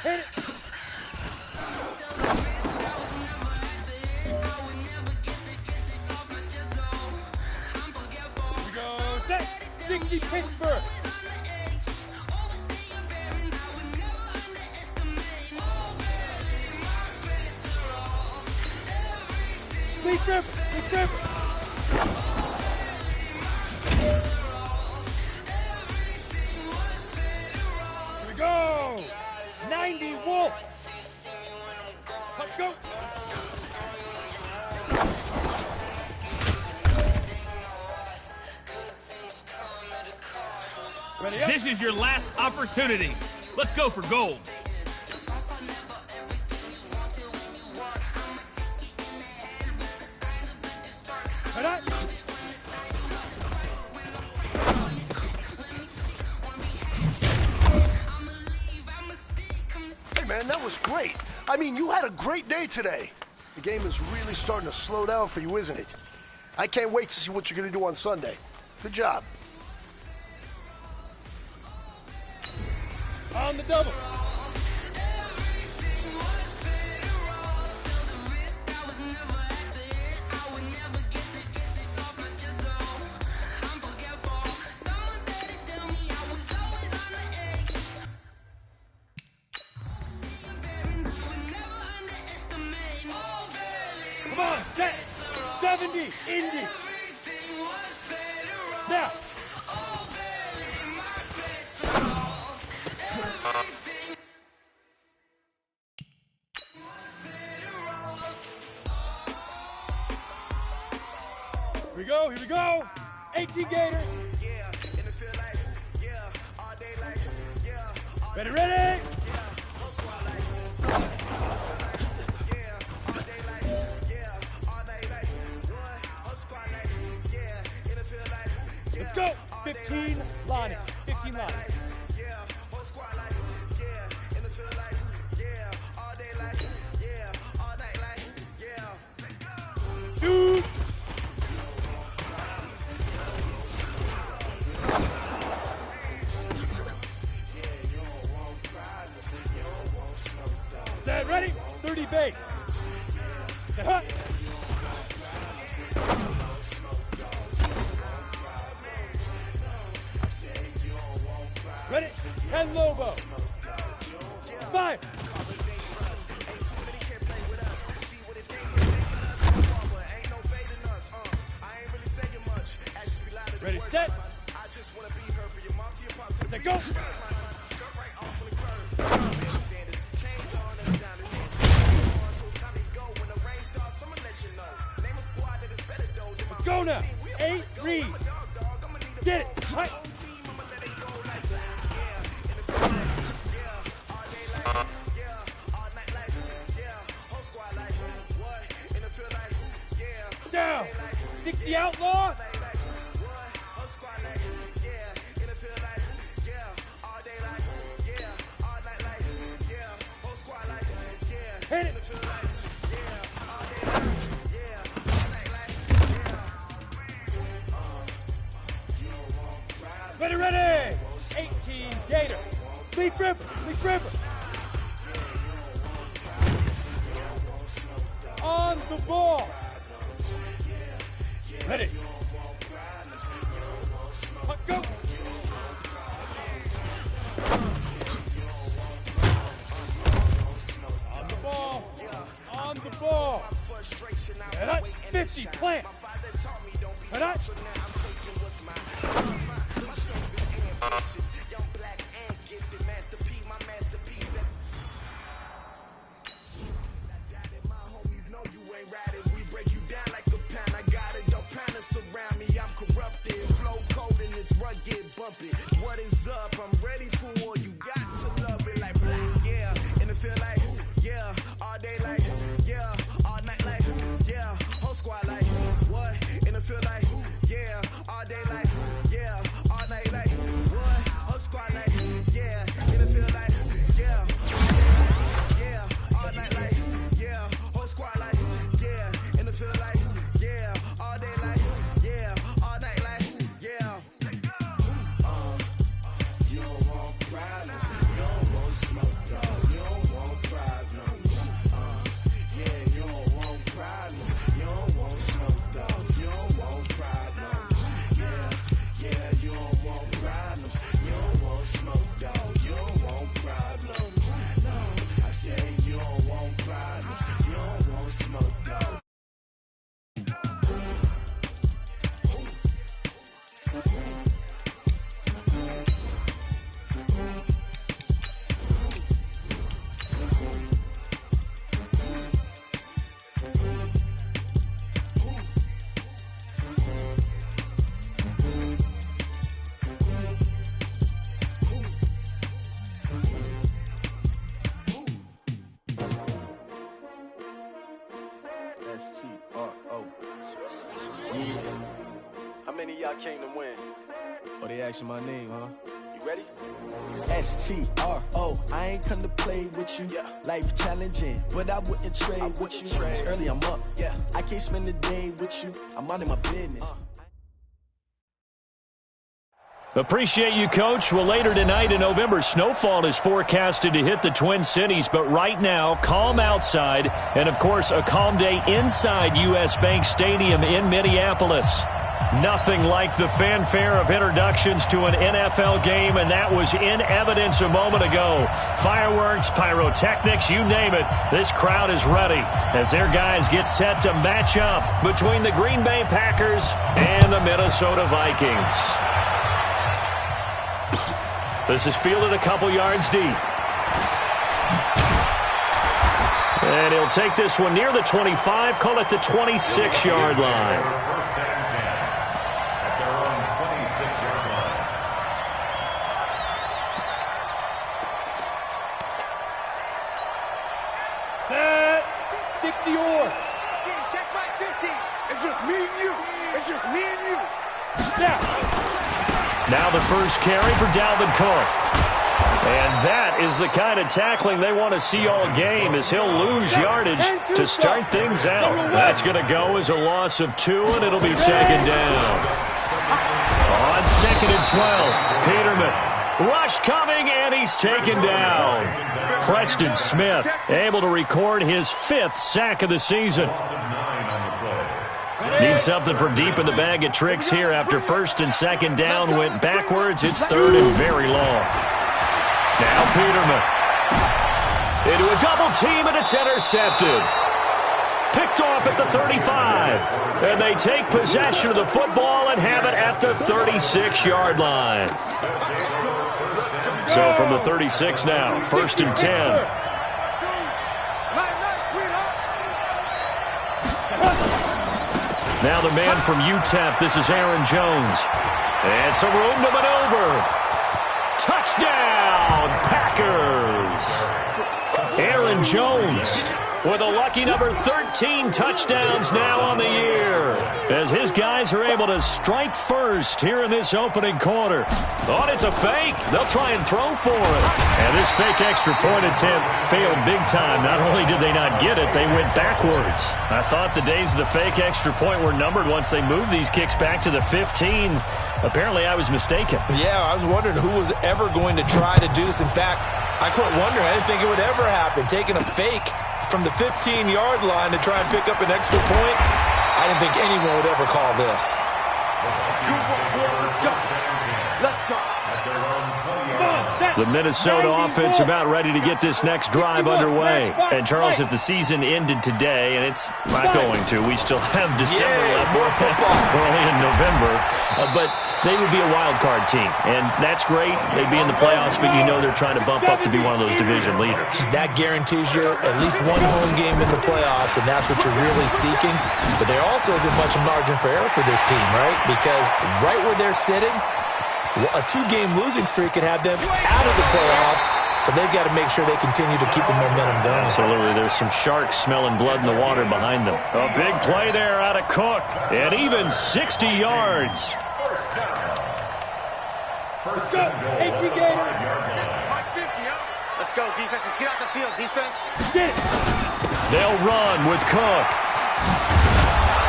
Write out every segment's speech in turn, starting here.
Hit it. Here we go. Set. 60 Pittsburgh. Leaf River. Leaf River. Here we go. 90 Wolf. Let's go. Ready up. This is your last opportunity. Let's go for gold. Head up. Hey, man, that was great. I mean, you had a great day today. The game is really starting to slow down for you, isn't it? I can't wait to see what you're going to do on Sunday. Good job. On the double. Come on, set. 70, Indy. Now. Here we go, here we go. 18 Gators. Ready, ready. Let's go. 15 Lonnie. 15 Lonnie. Shoot. Set, ready? 30 base. Set, hut. Ready? 10 Lobo. 5. Ready, set. Set, go. Let's go now. 8, read. Get it. Right. Down. 60 Outlaw. Hit it. Ready, ready. 18 Gator. Leaf River. Leaf River. On the ball. Ready. Puck, go. On the ball. On the ball. Head up. 50. Plant. Head up. Surround me, I'm corrupted. Flow cold and it's rugged, bumpy. What is up? I'm ready for war. You got to love it like black, yeah. And it feel like, yeah. All day like, yeah. All night like, yeah. Whole squad like, what? And it feel like, yeah. came to win. Oh, they asking my name, huh? You ready? STRO, I ain't come to play with you. Life challenging, but I wouldn't trade with you. It's early, I'm up. I can't spend the day with you. I'm out of my business. Appreciate you, Coach. Well, later tonight in November, snowfall is forecasted to hit the Twin Cities, but right now, calm outside, and of course, a calm day inside U.S. Bank Stadium in Minneapolis. Nothing like the fanfare of introductions to an NFL game, and that was in evidence a moment ago. Fireworks, pyrotechnics, you name it. This crowd is ready as their guys get set to match up between the Green Bay Packers and the Minnesota Vikings. This is fielded a couple yards deep. And he'll take this one near the 25, call it the 26-yard line. Set. 60 or. Check back 50. It's just me and you. It's just me and you. Now the first carry for Dalvin Cook. And that is the kind of tackling they want to see all game, as he'll lose yardage to start things out. That's going to go as a loss of 2, and it'll be second down. On 2nd and 12, Peterman. Rush coming, and he's taken down. Preston Smith able to record his 5th sack of the season. Need something from deep in the bag of tricks here after 1st and 2nd down went backwards. It's 3rd and very long. Now Peterman. Into a double team, and it's intercepted. Picked off at the 35. And they take possession of the football and have it at the 36-yard line. So from the 36 now, 1st and 10. Now the man from UTEP, this is Aaron Jones. And some room to maneuver. Touchdown, Packers! Aaron Jones with a lucky number 13 touchdowns now on the year, as his guys are able to strike first here in this opening quarter. Thought it's a fake. They'll try and throw for it. And this fake extra point attempt failed big time. Not only did they not get it, they went backwards. I thought the days of the fake extra point were numbered once they moved these kicks back to the 15. Apparently, I was mistaken. Yeah, I was wondering who was ever going to try to do this. In fact, I quit wondering. I didn't think it would ever happen. Taking a fake from the 15-yard line to try and pick up an extra point, I didn't think anyone would ever call this. Let's go. The Minnesota offense about ready to get this next drive underway. And, Charles, if the season ended today, and it's not going to, we still have December left, early in November, but they would be a wild card team. And that's great. They'd be in the playoffs, but you know they're trying to bump up to be one of those division leaders. That guarantees you at least one home game in the playoffs, and that's what you're really seeking. But there also isn't much margin for error for this team, right? Because right where they're sitting, a 2-game losing streak could have them out of the playoffs, so they've got to make sure they continue to keep the momentum going. Absolutely. There's some sharks smelling blood in the water behind them. A big play there out of Cook, and even 60 yards. Let's go. Entry Gator. Let's go, defense. Let's get out the field, defense. Get it. They'll run with Cook.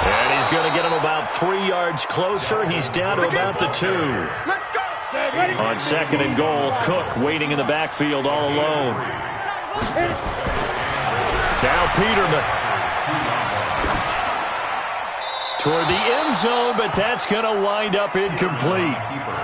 And he's going to get him about 3 yards closer. He's down to about the 2. Let's go. On 2nd and goal, Cook waiting in the backfield all alone. Now Peterman. Toward the end zone, but that's going to wind up incomplete.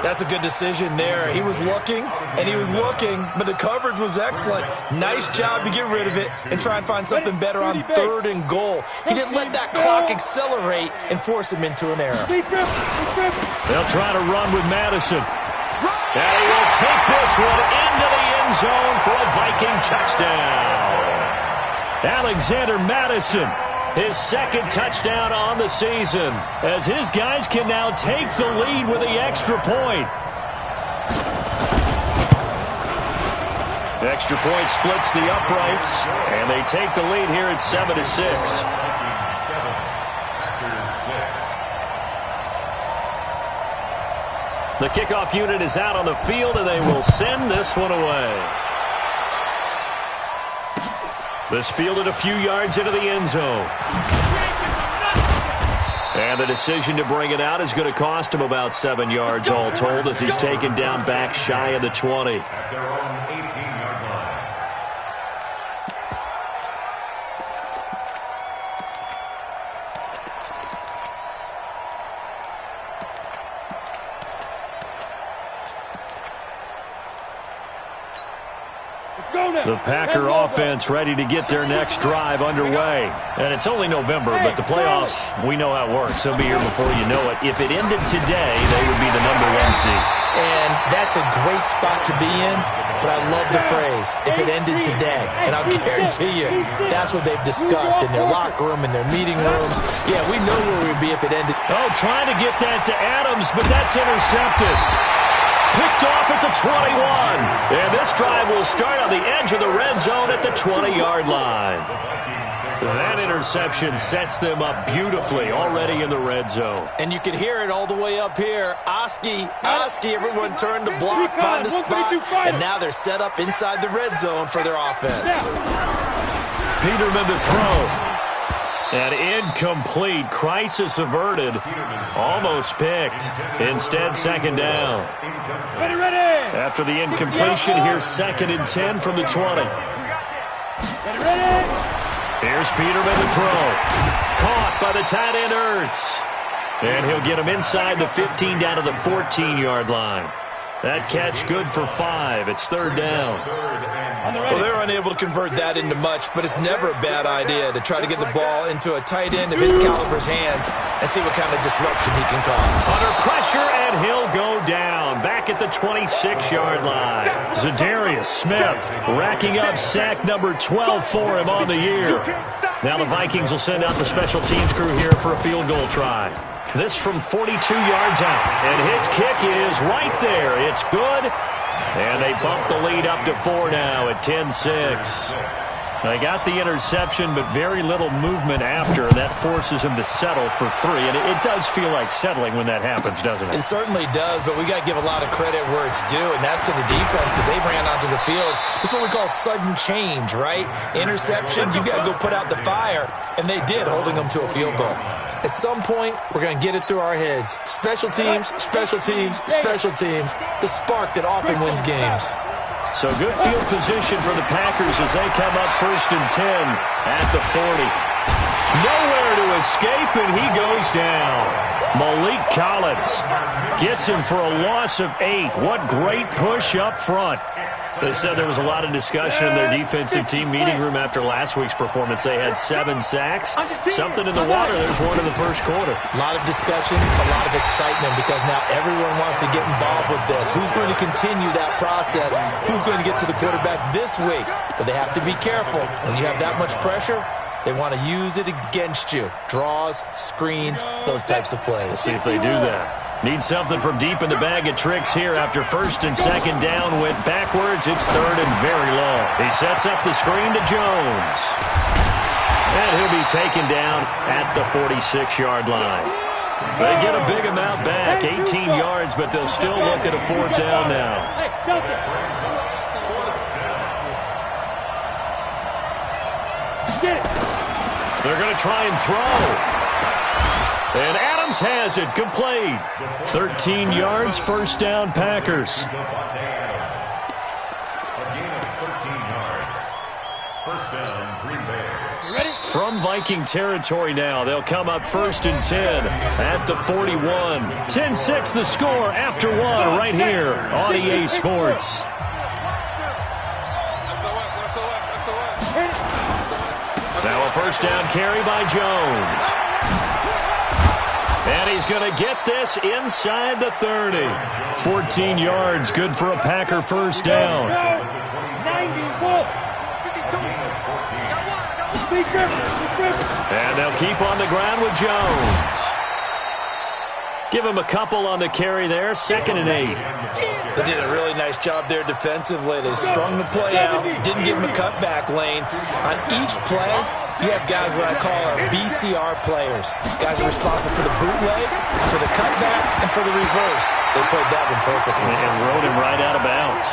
That's a good decision there. He was looking, and he was looking, but the coverage was excellent. Nice job to get rid of it and try and find something better on 3rd and goal. He didn't let that clock accelerate and force him into an error. They'll try to run with Madison. And he will take this one into the end zone for a Viking touchdown. Alexander Madison, his 2nd touchdown on the season, as his guys can now take the lead with the extra point. The extra point splits the uprights, and they take the lead here at 7-6. The kickoff unit is out on the field, and they will send this one away. This fielded a few yards into the end zone. And the decision to bring it out is going to cost him about 7 yards all told as he's taken down back shy of the 20. At their own 18-yard line. The Packer offense ready to get their next drive underway. And it's only November, but the playoffs, we know how it works. They'll be here before you know it. If it ended today, they would be the #1 seed. And that's a great spot to be in, but I love the phrase, if it ended today. And I'll guarantee you, that's what they've discussed in their locker room, in their meeting rooms. Yeah, we know where we'd be if it ended. Oh, trying to get that to Adams, but that's intercepted. Picked off at the 21. And this drive will start on the edge of the red zone at the 20-yard line. That interception sets them up beautifully already in the red zone. And you can hear it all the way up here. Oski, everyone turned to block, find the spot, and now they're set up inside the red zone for their offense. Peterman to throw. And incomplete. Crisis averted. Almost picked. Instead, second down. Ready. After the incompletion, here's 2nd and 10 from the 20. Ready. Here's Peterman to throw. Caught by the tight end Ertz. And he'll get him inside the 15 down to the 14-yard line. That catch good for 5. It's 3rd down. Well, they're unable to convert that into much, but it's never a bad idea to try to get the ball into a tight end of his caliber's hands and see what kind of disruption he can cause. Under pressure, and he'll go down. Back at the 26-yard line. Zadarius Smith racking up sack number 12 for him on the year. Now the Vikings will send out the special teams crew here for a field goal try. This from 42 yards out. And his kick is right there. It's good. And they bump the lead up to 4 now at 10-6. They got the interception, but very little movement after. That forces him to settle for 3. And it does feel like settling when that happens, doesn't it? It certainly does, but we got to give a lot of credit where it's due, and that's to the defense because they ran onto the field. This is what we call sudden change, right? Interception, you got to go put out the fire, and they did, holding them to a field goal. At some point, we're going to get it through our heads. Special teams, special teams, special teams. The spark that often wins games. So good field position for the Packers as they come up 1st and 10 at the 40. Nowhere to escape, and he goes down. Malik Collins gets him for a loss of 8. What great push up front. They said there was a lot of discussion in their defensive team meeting room after last week's performance. They had 7 sacks. Something in the water. There's one in the first quarter. A lot of discussion, a lot of excitement because now everyone wants to get involved with this. Who's going to continue that process? Who's going to get to the quarterback this week? But they have to be careful. When you have that much pressure, they want to use it against you. Draws, screens, those types of plays. Let's see if they do that. Need something from deep in the bag of tricks here after 1st and 2nd down. Went backwards. It's 3rd and very long. He sets up the screen to Jones. And he'll be taken down at the 46-yard line. They get a big amount back, 18 yards, but they'll still look at a 4th down now. They're going to try and throw. And Adams has it, complete. 13 yards, 1st down, Packers. A gain of 13 yards. 1st down, Green Bay. From Viking territory now, they'll come up 1st and 10 at the 41. 10-6 the score after 1 right here on EA Sports. Now a 1st down carry by Jones. And he's going to get this inside the 30. 14 yards, good for a Packer 1st down. And they'll keep on the ground with Jones. Give him a couple on the carry there, 2nd and 8. They did a really nice job there defensively. They strung the play out, didn't give him a cutback lane. On each play, you have guys what I call our BCR players. Guys are responsible for the bootleg, for the cutback, and for the reverse. They played that one perfectly. And rode him right out of bounds.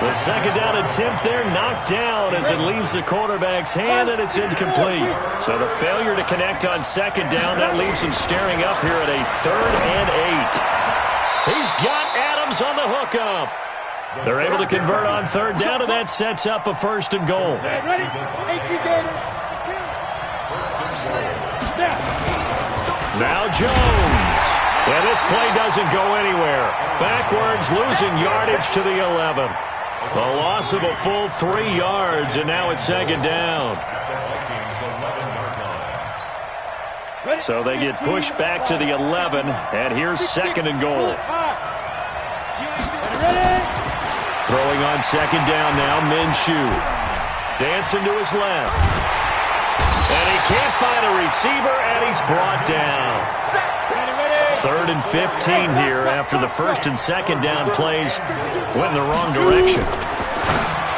The 2nd down attempt there knocked down as it leaves the quarterback's hand, and it's incomplete. So the failure to connect on 2nd down, that leaves him staring up here at a 3rd and 8. He's got Adams on the hookup. They're able to convert on 3rd down, and that sets up a 1st and goal. Ready? Now Jones. And this play doesn't go anywhere. Backwards, losing yardage to the 11. A loss of a full 3 yards, and now it's 2nd down. So they get pushed back to the 11, and here's 2nd and goal. Throwing on 2nd down now, Minshew. Dancing to his left. And he can't find a receiver, and he's brought down. 3rd and 15 here after the 1st and 2nd down plays went in the wrong direction.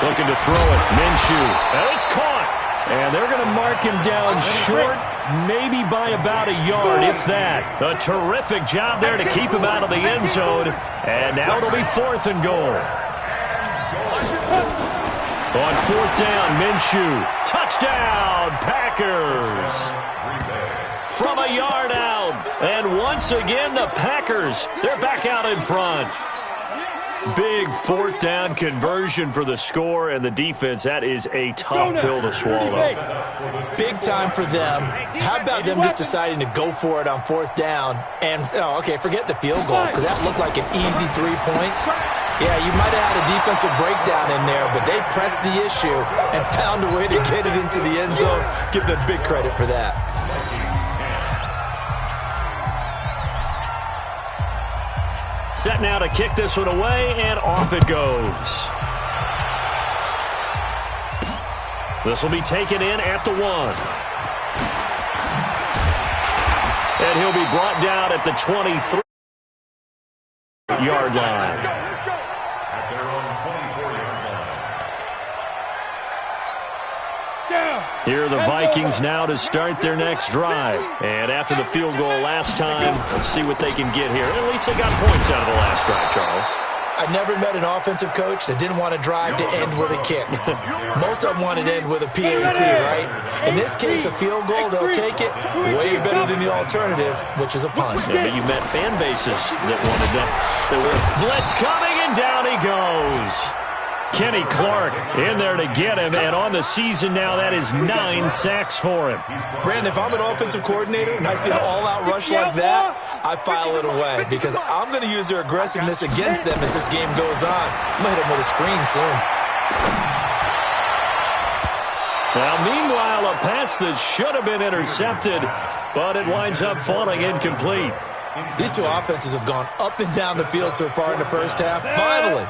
Looking to throw it, Minshew. And it's caught. And they're going to mark him down short, maybe by about a yard, if that. A terrific job there to keep him out of the end zone. And now it'll be 4th and goal. On 4th down, Minshew. Touchdown, Packers. From a yard out. And once again, the Packers, they're back out in front. Big 4th down conversion for the score, and the defense, that is a tough pill to swallow. Big time for them. How about them just deciding to go for it on 4th down? And, okay, forget the field goal, because that looked like an easy 3 points. Yeah, you might have had a defensive breakdown in there, but they pressed the issue and found a way to get it into the end zone. Give them big credit for that. Set now to kick this one away, and off it goes. This will be taken in at the 1. And he'll be brought down at the 23-yard line. Here are the Vikings now to start their next drive. And after the field goal last time, let's see what they can get here. At least they got points out of the last drive, Charles. I never met an offensive coach that didn't want to drive to end with a kick. Most of them wanted to end with a PAT, right? In this case, a field goal, they'll take it. Way better than the alternative, which is a punt. Yeah, but you met fan bases that wanted that. Blitz coming, and down he goes. Kenny Clark in there to get him, and on the season now, that is 9 sacks for him. Brandon, if I'm an offensive coordinator and I see an all-out rush like that, I file it away because I'm going to use their aggressiveness against them as this game goes on. I'm going to hit them with a screen soon. Now, meanwhile, a pass that should have been intercepted, but it winds up falling incomplete. These two offenses have gone up and down the field so far in the first half. Finally,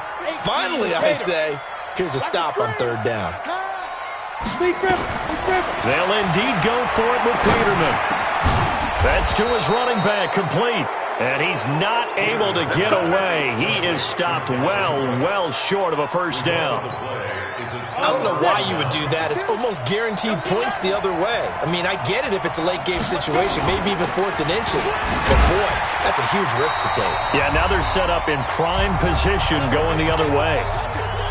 I say, here's a stop on 3rd down. They'll indeed go for it with Peterman. That's to his running back, complete. And he's not able to get away. He is stopped well short of a 1st down. I don't know why you would do that. It's almost guaranteed points the other way. I mean, I get it if it's a late game situation, maybe even 4th and inches. But, boy, that's a huge risk to take. Yeah, now they're set up in prime position going the other way.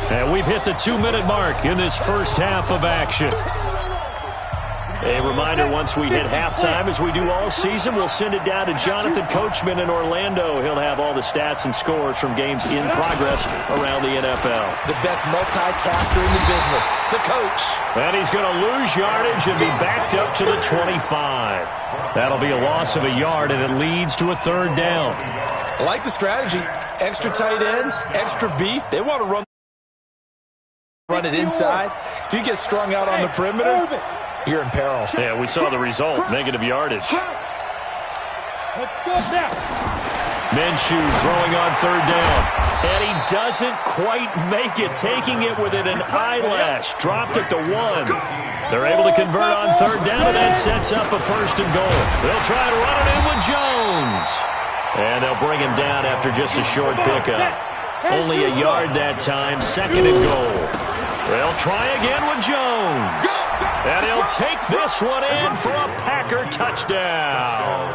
And we've hit the 2-minute mark in this first half of action. A reminder, once we hit halftime, as we do all season, we'll send it down to Jonathan Coachman in Orlando. He'll have all the stats and scores from games in progress around the NFL. The best multitasker in the business, the coach. And he's going to lose yardage and be backed up to the 25. That'll be a loss of a yard, and it leads to a 3rd down. I like the strategy. Extra tight ends, extra beef. They want to run it inside. If you get strung out on the perimeter, you're in peril. Yeah, we saw the result. Negative yardage. Minshew throwing on 3rd down. And he doesn't quite make it, taking it within an eyelash. Dropped at the 1. They're able to convert on 3rd down, and that sets up a 1st and goal. They'll try to run it in with Jones. And they'll bring him down after just a short pickup. Only a yard that time, 2nd and goal. They'll try again with Jones. And he'll take this one in for a Packer touchdown.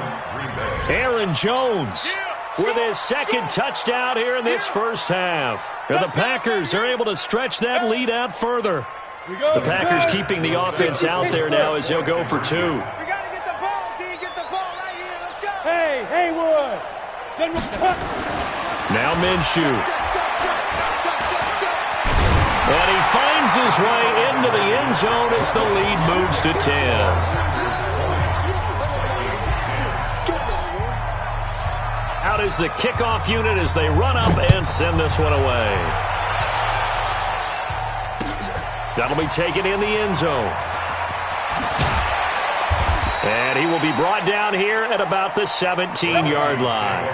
Aaron Jones with his 2nd touchdown here in this first half. And the Packers are able to stretch that lead out further. The Packers keeping the offense out there now as he'll go for 2. We got to get the ball, D. Get the ball right here. Let's go. Hey, Haywood. Now Minshew. And he finds his way into the end zone as the lead moves to 10. Out is the kickoff unit as they run up and send this one away. That'll be taken in the end zone. And he will be brought down here at about the 17-yard line.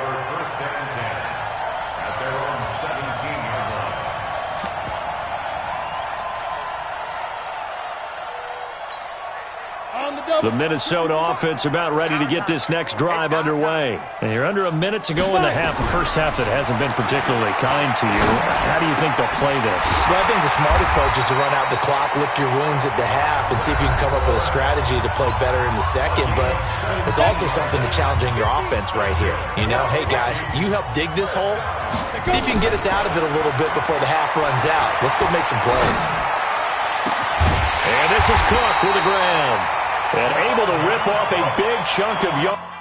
The Minnesota offense about ready to get this next drive underway. And you're under a minute to go in the half, a first half that hasn't been particularly kind to you. How do you think they'll play this? Well, I think the smart approach is to run out the clock, lick your wounds at the half, and see if you can come up with a strategy to play better in the second. But there's also something to challenging your offense right here. You know, hey, guys, you help dig this hole. See if you can get us out of it a little bit before the half runs out. Let's go make some plays. And this is Cook with the ground. And able to rip off a big chunk of yards.